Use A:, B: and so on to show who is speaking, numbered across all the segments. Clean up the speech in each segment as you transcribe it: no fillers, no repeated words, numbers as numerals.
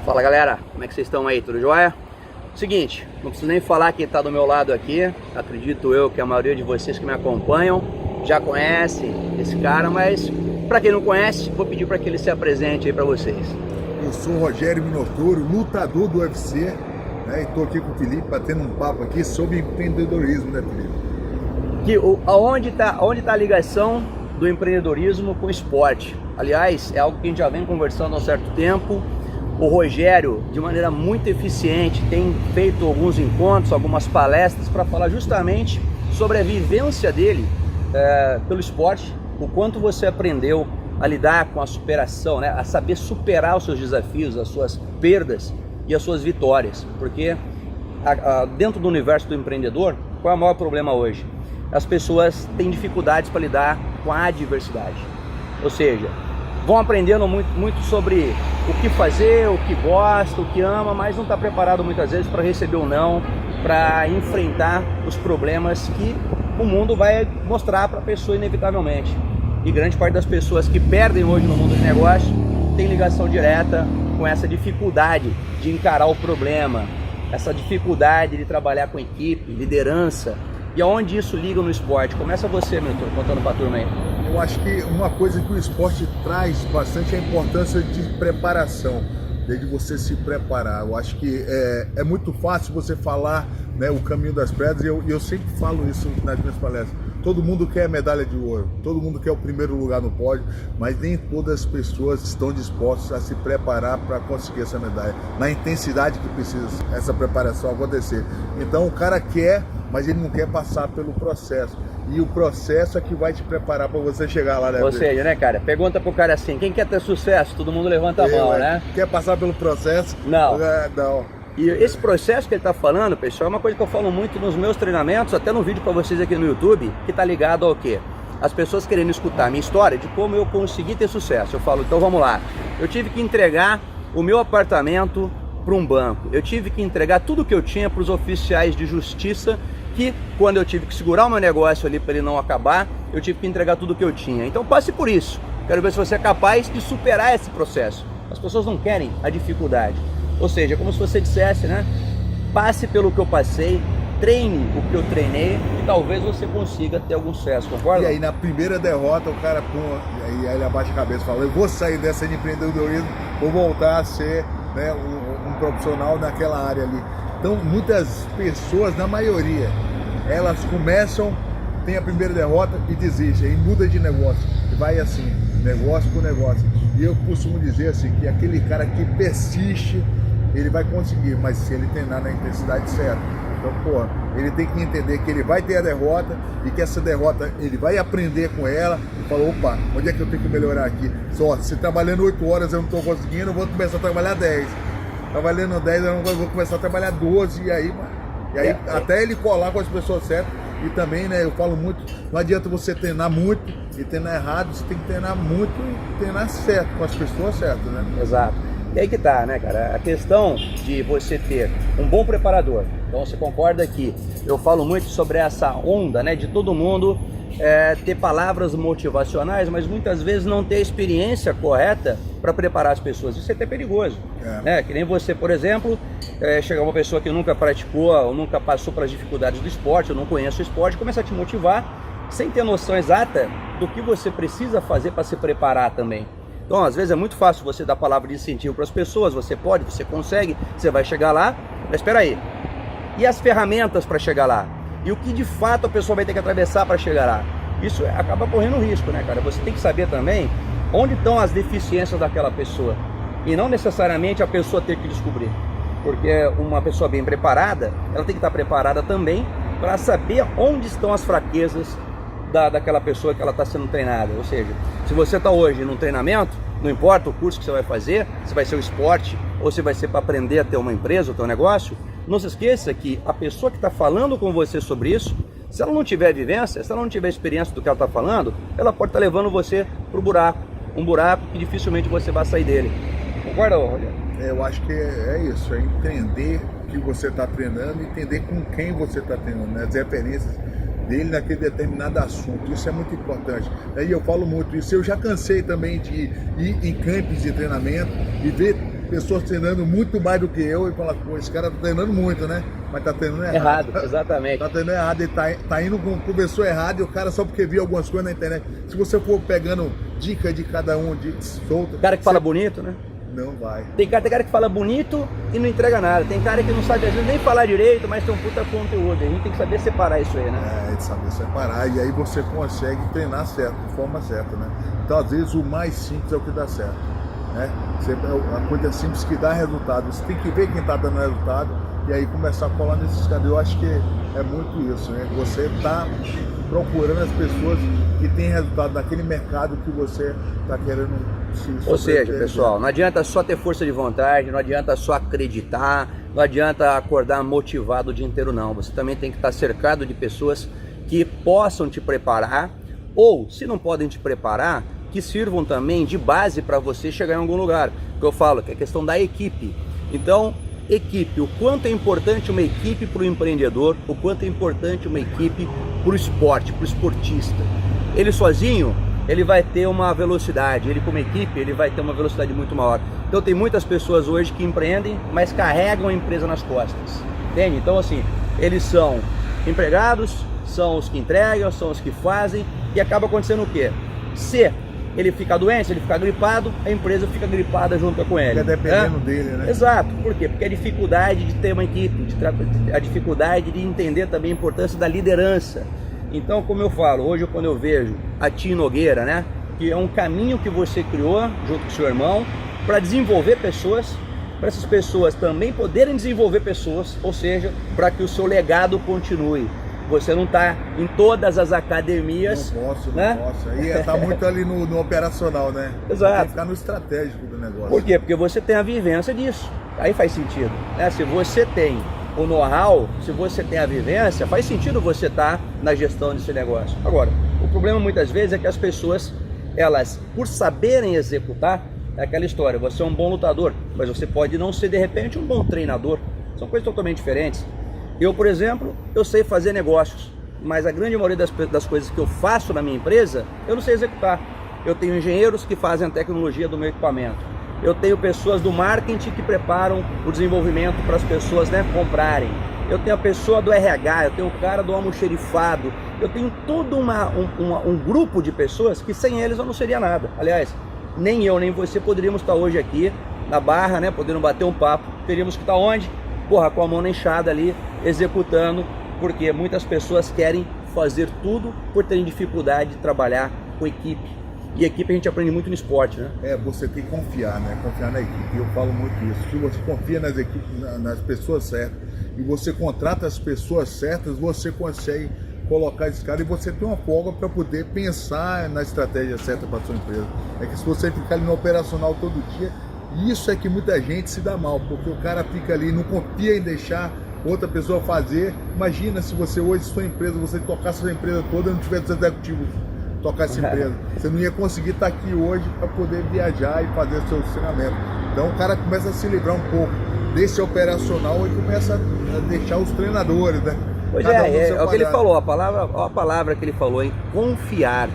A: Fala galera, como é que vocês estão aí? Tudo jóia? Seguinte, não preciso nem falar quem está do meu lado aqui. Acredito eu que a maioria de vocês que me acompanham já conhece esse cara, mas para quem não conhece, vou pedir para que ele se apresente aí para vocês.
B: Eu sou o Rogério Minotouro, lutador do UFC, né? E estou aqui com o Felipe batendo um papo aqui sobre empreendedorismo, né, Felipe?
A: Aonde tá a ligação do empreendedorismo com o esporte? Aliás, é algo que a gente já vem conversando há um certo tempo. O Rogério, de maneira muito eficiente, tem feito alguns encontros, algumas palestras para falar justamente sobre a vivência dele pelo esporte, o quanto você aprendeu a lidar com a superação, né? A saber superar os seus desafios, as suas perdas e as suas vitórias. Porque dentro do universo do empreendedor, qual é o maior problema hoje? As pessoas têm dificuldades para lidar com a adversidade. Ou seja, vão aprendendo muito sobre o que fazer, o que gosta, o que ama, mas não está preparado muitas vezes para receber ou não, para enfrentar os problemas que o mundo vai mostrar para a pessoa inevitavelmente. E grande parte das pessoas que perdem hoje no mundo de negócio tem ligação direta com essa dificuldade de encarar o problema, essa dificuldade de trabalhar com equipe, liderança. E aonde isso liga no esporte? Começa você, Milton, contando para a turma aí.
B: Eu acho que uma coisa que o esporte traz bastante é a importância de preparação, desde você se preparar. Eu acho que é muito fácil você falar, né, o caminho das pedras, e eu sempre falo isso nas minhas palestras. Todo mundo quer a medalha de ouro, todo mundo quer o primeiro lugar no pódio, mas nem todas as pessoas estão dispostas a se preparar para conseguir essa medalha, na intensidade que precisa essa preparação acontecer. Então o cara quer, mas ele não quer passar pelo processo. E o processo é que vai te preparar para você chegar lá, né?
A: Ou seja, né, cara, pergunta pro cara assim, quem quer ter sucesso? Todo mundo levanta a mão, né?
B: Quer passar pelo processo?
A: Não.
B: Não.
A: E esse processo que ele está falando, pessoal, é uma coisa que eu falo muito nos meus treinamentos, até no vídeo para vocês aqui no YouTube, que está ligado ao quê? As pessoas querendo escutar a minha história de como eu consegui ter sucesso. Eu falo, então vamos lá. Eu tive que entregar o meu apartamento para um banco. Eu tive que entregar tudo que eu tinha para os oficiais de justiça, que quando eu tive que segurar o meu negócio ali para ele não acabar, eu tive que entregar tudo que eu tinha. Então passe por isso. Quero ver se você é capaz de superar esse processo. As pessoas não querem a dificuldade. Ou seja, é como se você dissesse, né? Passe pelo que eu passei, treine o que eu treinei e talvez você consiga ter algum sucesso, concorda?
B: E aí na primeira derrota o cara, e aí ele abaixa a cabeça e fala, eu vou sair dessa de empreendedorismo, vou voltar a ser, né, um profissional naquela área ali. Então muitas pessoas, na maioria, elas começam, tem a primeira derrota e desistem, e muda de negócio, e vai assim, negócio por negócio. E eu costumo dizer assim, que aquele cara que persiste, ele vai conseguir, mas se ele treinar na intensidade certa. Então, porra, ele tem que entender que ele vai ter a derrota e que essa derrota ele vai aprender com ela e falar, opa, onde é que eu tenho que melhorar aqui? Só, se trabalhando 8 horas eu não estou conseguindo, eu vou começar a trabalhar 10. Trabalhando 10 eu vou começar a trabalhar 12 e aí até ele colar com as pessoas certas. E também, né, eu falo muito, não adianta você treinar muito e treinar errado, você tem que treinar muito e treinar certo, com as pessoas certas, né?
A: Exato. E aí que tá, né, cara? A questão de você ter um bom preparador. Então você concorda que eu falo muito sobre essa onda, né, de todo mundo ter palavras motivacionais, mas muitas vezes não ter a experiência correta para preparar as pessoas. Isso é até perigoso, né? Que nem você, por exemplo, chegar uma pessoa que nunca praticou ou nunca passou pelas dificuldades do esporte, ou não conhece o esporte, começa a te motivar sem ter noção exata do que você precisa fazer para se preparar também. Então, às vezes é muito fácil você dar palavra de incentivo para as pessoas, você pode, você consegue, você vai chegar lá, mas espera aí. E as ferramentas para chegar lá? E o que de fato a pessoa vai ter que atravessar para chegar lá? Isso acaba correndo risco, né, cara? Você tem que saber também onde estão as deficiências daquela pessoa. E não necessariamente a pessoa ter que descobrir. Porque uma pessoa bem preparada, ela tem que estar preparada também para saber onde estão as fraquezas daquela pessoa que ela está sendo treinada. Ou seja, se você está hoje num treinamento, não importa o curso que você vai fazer, se vai ser o esporte ou se vai ser para aprender a ter uma empresa, o teu negócio, não se esqueça que a pessoa que está falando com você sobre isso, se ela não tiver vivência, se ela não tiver experiência do que ela está falando, ela pode estar levando você para o buraco. Um buraco que dificilmente você vai sair dele. Concorda, Rogério?
B: Eu acho que é isso, é entender o que você está treinando e entender com quem você está treinando, né? As referências dele naquele determinado assunto. Isso é muito importante. E eu falo muito isso. Eu já cansei também de ir em campos de treinamento e ver pessoas treinando muito mais do que eu e falar, pô, esse cara tá treinando muito, né? Mas tá treinando errado.
A: Exatamente.
B: Tá treinando errado, ele tá indo com o professor errado e o cara só porque viu algumas coisas na internet. Se você for pegando dica de cada um, de solta...
A: O cara que fala bonito, né?
B: Não vai.
A: Tem cara que fala bonito e não entrega nada. Tem cara que não sabe às vezes nem falar direito, mas tem um puta conteúdo. A gente tem que saber separar isso aí, né?
B: É, de saber separar. E aí você consegue treinar certo, de forma certa, né? Então, às vezes, o mais simples é o que dá certo, né? A coisa simples que dá resultado. Você tem que ver quem tá dando resultado e aí começar a colar nesses caras. Eu acho que é muito isso, né? Você tá procurando as pessoas que têm resultado naquele mercado que você tá querendo se
A: Ou seja, pessoal, não adianta só ter força de vontade, não adianta só acreditar, não adianta acordar motivado o dia inteiro, não. Você também tem que estar cercado de pessoas que possam te preparar, ou, se não podem te preparar, que sirvam também de base para você chegar em algum lugar. O que eu falo, que é a questão da equipe. Então, equipe, o quanto é importante uma equipe para o empreendedor, o quanto é importante uma equipe para o esporte, para o esportista. Ele sozinho, ele vai ter uma velocidade, ele como equipe, ele vai ter uma velocidade muito maior. Então tem muitas pessoas hoje que empreendem, mas carregam a empresa nas costas, entende? Então assim, eles são empregados, são os que entregam, são os que fazem, e acaba acontecendo o quê? Se ele fica doente, se ele ficar gripado, a empresa fica gripada junto com ele.
B: Fica dependendo dele, né?
A: Exato. Por quê? Porque a dificuldade de ter uma equipe, a dificuldade de entender também a importância da liderança. Então, como eu falo, hoje quando eu vejo a Team Nogueira, né, que é um caminho que você criou junto com seu irmão para desenvolver pessoas, para essas pessoas também poderem desenvolver pessoas, ou seja, para que o seu legado continue. Você não está em todas as academias.
B: Não posso,
A: né?
B: não posso. Aí está muito ali no operacional, né?
A: Exato.
B: Tem que ficar no estratégico do negócio.
A: Por quê? Porque você tem a vivência disso. Aí faz sentido, né? Se você tem o know-how, se você tem a vivência, faz sentido você estar na gestão desse negócio. Agora, o problema muitas vezes é que as pessoas, elas, por saberem executar, é aquela história, você é um bom lutador, mas você pode não ser de repente um bom treinador. São coisas totalmente diferentes. Eu, por exemplo, eu sei fazer negócios, mas a grande maioria das coisas que eu faço na minha empresa, eu não sei executar. Eu tenho engenheiros que fazem a tecnologia do meu equipamento. Eu tenho pessoas do marketing que preparam o desenvolvimento para as pessoas, né, comprarem. Eu tenho a pessoa do RH, eu tenho o cara do almoxerifado. Eu tenho todo um grupo de pessoas que sem eles eu não seria nada. Aliás, nem eu, nem você poderíamos estar hoje aqui na Barra, né, podendo bater um papo. Teríamos que estar onde? Porra, com a mão na enxada ali, executando, porque muitas pessoas querem fazer tudo por terem dificuldade de trabalhar com equipe. E equipe a gente aprende muito no esporte, né?
B: É, você tem que confiar, né? Confiar na equipe. Eu falo muito isso. Se você confia nas equipes, nas pessoas certas, e você contrata as pessoas certas, você consegue colocar esse cara e você tem uma folga para poder pensar na estratégia certa para a sua empresa. É que se você ficar ali no operacional todo dia, isso é que muita gente se dá mal, porque o cara fica ali, não confia em deixar outra pessoa fazer. Imagina se você hoje, sua empresa, você tocasse a sua empresa toda e não tivesse executivo tocar essa empresa. Você não ia conseguir estar aqui hoje para poder viajar e fazer seu treinamento. Então o cara começa a se livrar um pouco desse operacional e começa a deixar os treinadores, né?
A: Pois é o que ele falou, a palavra que ele falou, em confiar.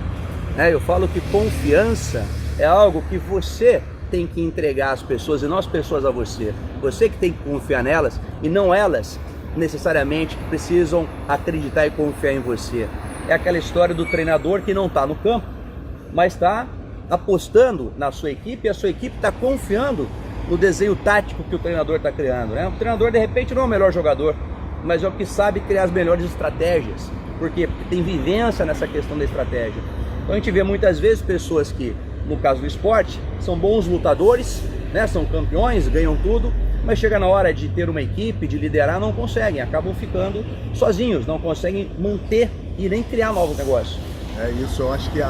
A: Eu falo que confiança é algo que você tem que entregar às pessoas e não as pessoas a você. Você que tem que confiar nelas e não elas necessariamente precisam acreditar e confiar em você. É aquela história do treinador que não está no campo, mas está apostando na sua equipe e a sua equipe está confiando no desenho tático que o treinador está criando, né? O treinador de repente não é o melhor jogador, mas é o que sabe criar as melhores estratégias. Por quê? Porque tem vivência nessa questão da estratégia. Então a gente vê muitas vezes pessoas que, no caso do esporte, são bons lutadores, né? São campeões, ganham tudo, mas chega na hora de ter uma equipe, de liderar, não conseguem, acabam ficando sozinhos, não conseguem manter e nem criar novos negócios.
B: É isso, eu acho que é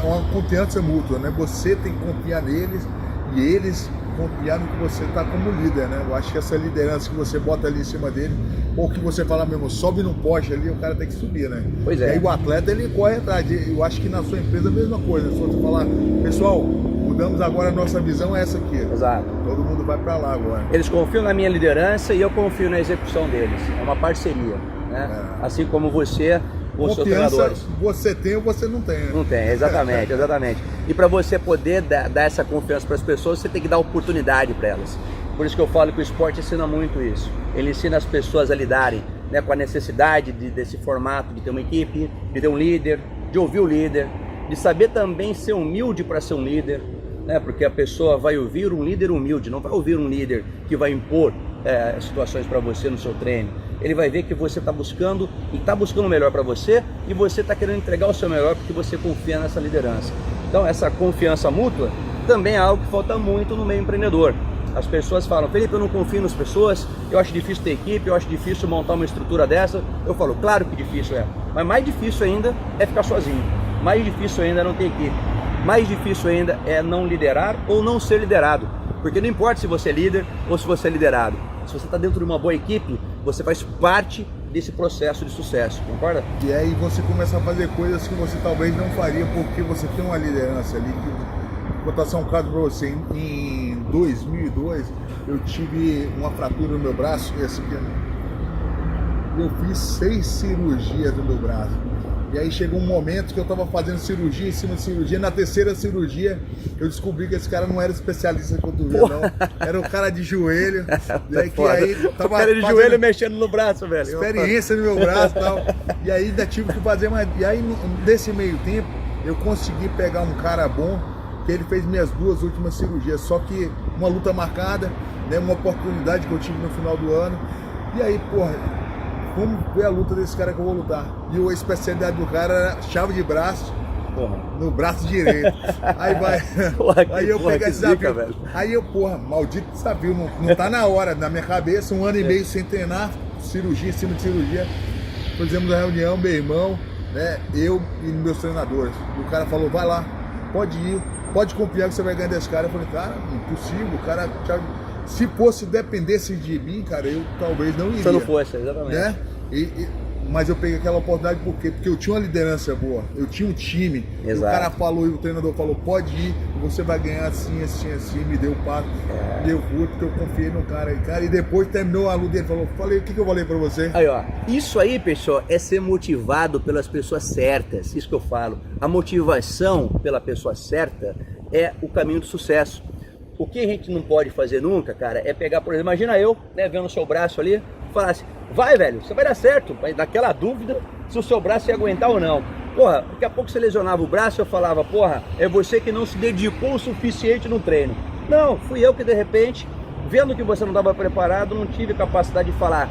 B: uma confiança mútua, né? Você tem que confiar neles e eles confiar no que você está como líder, né? Eu acho que essa liderança que você bota ali em cima dele, ou que você fala mesmo, sobe no poste ali, o cara tem que subir, né?
A: Pois é.
B: E aí o atleta, ele corre atrás. Eu acho que na sua empresa é a mesma coisa. Se você falar, pessoal, mudamos agora, a nossa visão é essa aqui.
A: Exato.
B: Todo mundo vai para lá agora.
A: Eles confiam na minha liderança e eu confio na execução deles. É uma parceria, né? Assim como você com os seus treinadores.
B: Você tem ou você não tem. Né?
A: Não tem, exatamente, exatamente. E para você poder dar essa confiança para as pessoas, você tem que dar oportunidade para elas. Por isso que eu falo que o esporte ensina muito isso. Ele ensina as pessoas a lidarem, né, com a necessidade desse formato, de ter uma equipe, de ter um líder, de ouvir o líder, de saber também ser humilde para ser um líder, né, porque a pessoa vai ouvir um líder humilde, não vai ouvir um líder que vai impor situações para você no seu treino. Ele vai ver que você está buscando e está buscando o melhor para você e você está querendo entregar o seu melhor porque você confia nessa liderança. Então essa confiança mútua também é algo que falta muito no meio empreendedor. As pessoas falam, Felipe, eu não confio nas pessoas, eu acho difícil ter equipe, eu acho difícil montar uma estrutura dessa. Eu falo, claro que difícil é, mas mais difícil ainda é ficar sozinho, mais difícil ainda é não ter equipe, mais difícil ainda é não liderar ou não ser liderado, porque não importa se você é líder ou se você é liderado, se você está dentro de uma boa equipe, você faz parte desse processo de sucesso, concorda?
B: E aí você começa a fazer coisas que você talvez não faria porque você tem uma liderança ali. Vou passar um caso para você. Em 2002, eu tive uma fratura no meu braço. Esse aqui, eu fiz 6 cirurgias no meu braço. E aí chegou um momento que eu estava fazendo cirurgia em cima de cirurgia. Na terceira cirurgia, eu descobri que esse cara não era especialista em cotovelo, não. Era um cara de joelho. E aí,
A: o cara de joelho mexendo no braço, velho.
B: Experiência no meu braço e tal. E aí ainda tive que fazer mais. E aí, nesse meio tempo, eu consegui pegar um cara bom, que ele fez minhas 2 últimas cirurgias. Só que uma luta marcada, né, uma oportunidade que eu tive no final do ano. E aí, porra, vamos ver a luta desse cara que eu vou lutar. E a especialidade do cara era chave de braço, porra, no braço direito. Aí vai.
A: Porra,
B: aí eu peguei esse desafio.
A: Velho.
B: Aí eu, porra, maldito desafio, não tá na hora. Na minha cabeça, 1 ano e meio sem treinar, cirurgia em cima de cirurgia. Fizemos uma reunião, meu irmão, né, eu e meus treinadores. E o cara falou, vai lá, pode ir, pode confiar que você vai ganhar desse cara. Eu falei, cara, impossível, o cara. Se fosse dependesse de mim, cara, eu talvez não iria.
A: Se não fosse, exatamente.
B: Né? Mas eu peguei aquela oportunidade por quê? Porque eu tinha uma liderança boa, eu tinha um time. E o cara falou, e o treinador falou, pode ir, você vai ganhar assim, assim, assim. Me deu o passo, deu curto, porque eu confiei no cara. E depois terminou a luta, ele falou, o que eu falei pra você?
A: Aí, ó, isso aí, pessoal, é ser motivado pelas pessoas certas, isso que eu falo. A motivação pela pessoa certa é o caminho do sucesso. O que a gente não pode fazer nunca, cara, é pegar, por exemplo, imagina eu, né, vendo o seu braço ali, falar assim, vai, velho, você vai dar certo, vai dar aquela dúvida se o seu braço ia aguentar ou não. Porra, daqui a pouco você lesionava o braço, eu falava, porra, é você que não se dedicou o suficiente no treino. Não, fui eu que de repente, vendo que você não estava preparado, não tive capacidade de falar,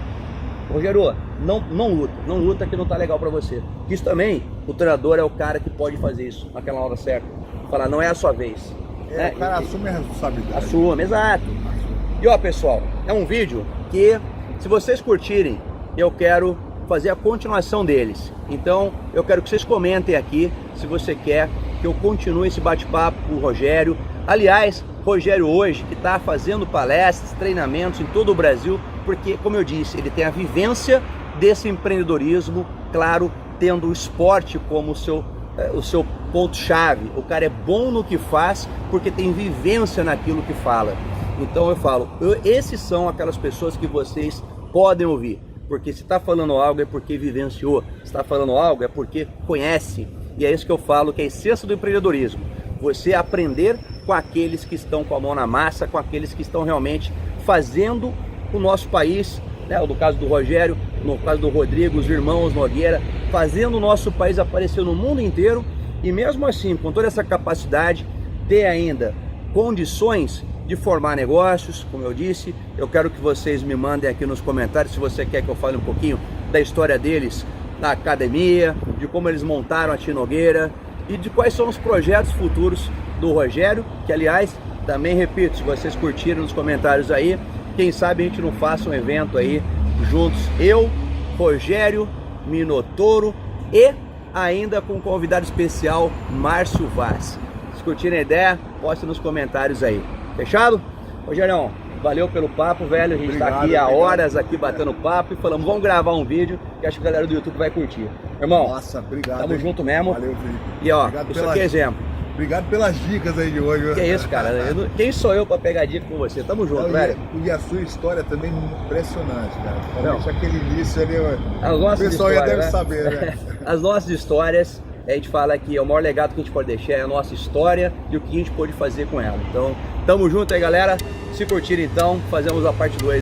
A: Rogério, não luta que não tá legal pra você. Isso também, o treinador é o cara que pode fazer isso naquela hora certa, falar, não é a sua vez.
B: O cara assume a responsabilidade.
A: Assume, exato. E ó, pessoal, é um vídeo que, se vocês curtirem, eu quero fazer a continuação deles. Então, eu quero que vocês comentem aqui se você quer que eu continue esse bate-papo com o Rogério. Aliás, Rogério hoje, que está fazendo palestras, treinamentos em todo o Brasil, porque, como eu disse, ele tem a vivência desse empreendedorismo, claro, tendo o esporte como o seu ponto-chave. O cara é bom no que faz porque tem vivência naquilo que fala. Então eu falo, esses são aquelas pessoas que vocês podem ouvir, porque se está falando algo é porque vivenciou, se está falando algo é porque conhece. E é isso que eu falo, que é a essência do empreendedorismo. Você aprender com aqueles que estão com a mão na massa, com aqueles que estão realmente fazendo o nosso país, né? No caso do Rogério, no caso do Rodrigo, os irmãos Nogueira, fazendo o nosso país aparecer no mundo inteiro. E mesmo assim, com toda essa capacidade, ter ainda condições de formar negócios, como eu disse. Eu quero que vocês me mandem aqui nos comentários se você quer que eu fale um pouquinho da história deles na academia, de como eles montaram a Tia Nogueira e de quais são os projetos futuros do Rogério, que aliás, também repito, se vocês curtiram nos comentários aí, quem sabe a gente não faça um evento aí juntos, eu, Rogério, Minotouro e ainda com um convidado especial, Márcio Vaz. Se curtirem a ideia, posta nos comentários aí. Fechado? Rogério, valeu pelo papo, velho. A gente está aqui há horas aqui batendo papo e falamos, vamos gravar um vídeo que acho que a galera do YouTube vai curtir. Irmão,
B: nossa, obrigado.
A: Tamo junto mesmo.
B: Valeu, Felipe.
A: E ó,
B: obrigado
A: isso aqui é exemplo.
B: Obrigado pelas dicas aí de hoje.
A: Que é isso, cara. Quem sou eu pra pegar dica com você? Tamo junto, velho.
B: E a sua história também impressionante, cara. Realmente aquele início ali,
A: o pessoal já deve saber, né? As nossas histórias, a gente fala que o maior legado que a gente pode deixar é a nossa história e o que a gente pode fazer com ela. Então, tamo junto aí, galera. Se curtirem, então, fazemos a parte 2.